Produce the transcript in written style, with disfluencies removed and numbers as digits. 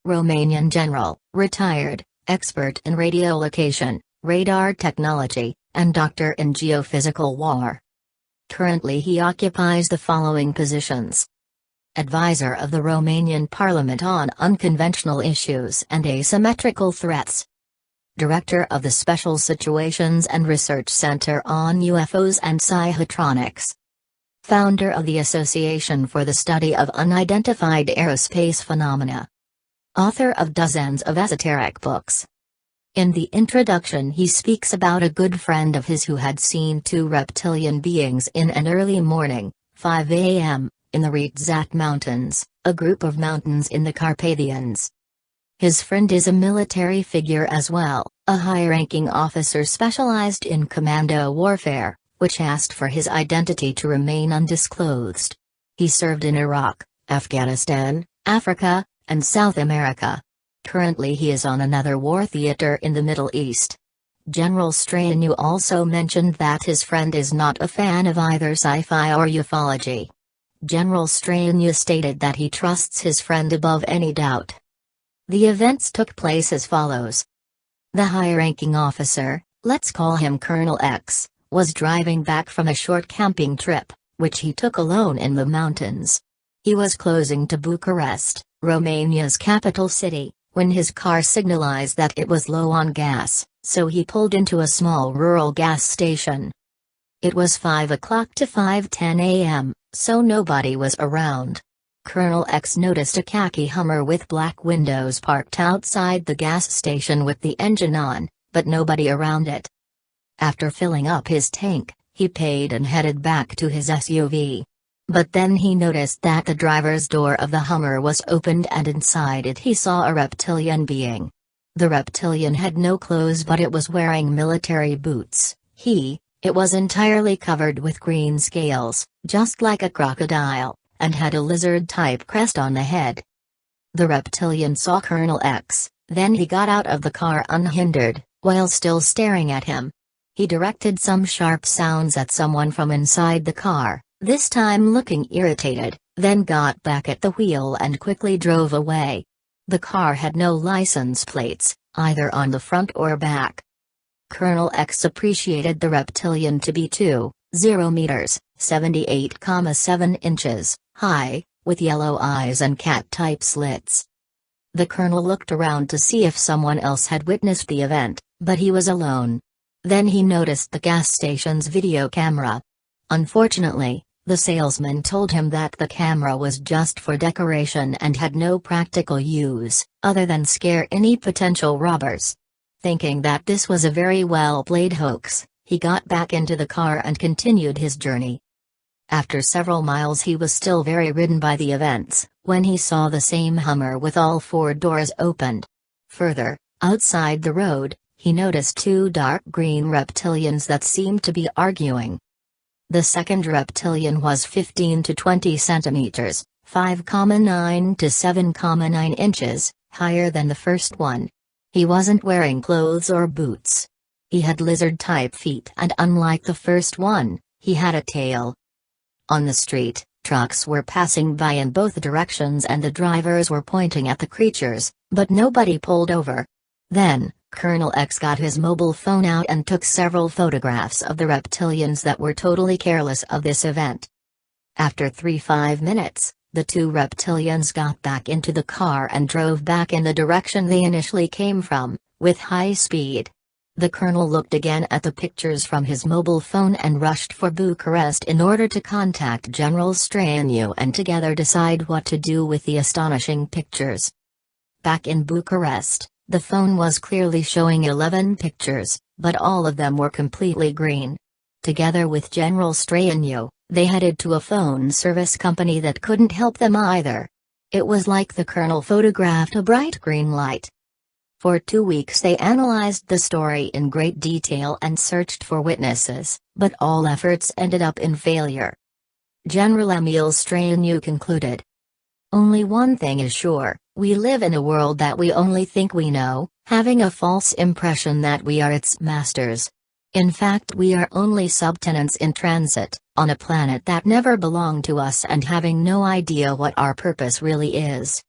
Romanian General, retired, expert in radiolocation, radar technology, and doctor in geophysical war. Currently he occupies the following positions: Advisor of the Romanian Parliament on unconventional issues and asymmetrical threats. Director of the Special Situations and Research Center on UFOs and Psihotronics. Founder of the Association for the Study of Unidentified Aerospace Phenomena. Author of dozens of esoteric books. In the introduction he speaks about a good friend of his who had seen two reptilian beings in an early morning, 5 a.m., in the Reptilian Mountains, a group of mountains in the Carpathians. His friend is a military figure as well, a high-ranking officer specialized in commando warfare, which asked for his identity to remain undisclosed. He served in Iraq, Afghanistan, Africa, and South America. Currently he is on another war theater in the Middle East. General Strainu also mentioned that his friend is not a fan of either sci-fi or ufology. General Strainu stated that he trusts his friend above any doubt. The events took place as follows. The high-ranking officer, let's call him Colonel X, was driving back from a short camping trip, which he took alone in the mountains. He was closing to Bucharest, Romania's capital city, when his car signalized that it was low on gas, so he pulled into a small rural gas station. It was 5 o'clock to 5:10 a.m., so nobody was around. Colonel X noticed a khaki Hummer with black windows parked outside the gas station with the engine on, but nobody around it. After filling up his tank, he paid and headed back to his SUV. But then he noticed that the driver's door of the Hummer was opened and inside it he saw a reptilian being. The reptilian had no clothes but it was wearing military boots. It was entirely covered with green scales, just like a crocodile, and had a lizard-type crest on the head. The reptilian saw Colonel X, then he got out of the car unhindered, while still staring at him. He directed some sharp sounds at someone from inside the car, this time looking irritated, then got back at the wheel and quickly drove away. The car had no license plates, either on the front or back. Colonel X appreciated the reptilian to be 2.0 meters, 78.7 inches, high, with yellow eyes and cat-type slits. The colonel looked around to see if someone else had witnessed the event, but he was alone. Then he noticed the gas station's video camera. Unfortunately, the salesman told him that the camera was just for decoration and had no practical use, other than scare any potential robbers. Thinking that this was a very well-played hoax, he got back into the car and continued his journey. After several miles he was still very ridden by the events, when he saw the same Hummer with all 4 doors opened. Further, outside the road, he noticed 2 dark green reptilians that seemed to be arguing. The second reptilian was 15 to 20 centimeters, 5.9 to 7.9 inches, higher than the first one. He wasn't wearing clothes or boots. He had lizard-type feet and unlike the first one, he had a tail. On the street, trucks were passing by in both directions and the drivers were pointing at the creatures, but nobody pulled over. Then, Colonel X got his mobile phone out and took several photographs of the reptilians that were totally careless of this event. After 5 minutes, the 2 reptilians got back into the car and drove back in the direction they initially came from, with high speed. The colonel looked again at the pictures from his mobile phone and rushed for Bucharest in order to contact General Strainu and together decide what to do with the astonishing pictures. Back in Bucharest, the phone was clearly showing 11 pictures, but all of them were completely green. Together with General Strainu, they headed to a phone service company that couldn't help them either. It was like the colonel photographed a bright green light. For 2 weeks they analyzed the story in great detail and searched for witnesses, but all efforts ended up in failure. General Emil Strainu concluded. Only one thing is sure, we live in a world that we only think we know, having a false impression that we are its masters. In fact, we are only subtenants in transit, on a planet that never belonged to us and having no idea what our purpose really is.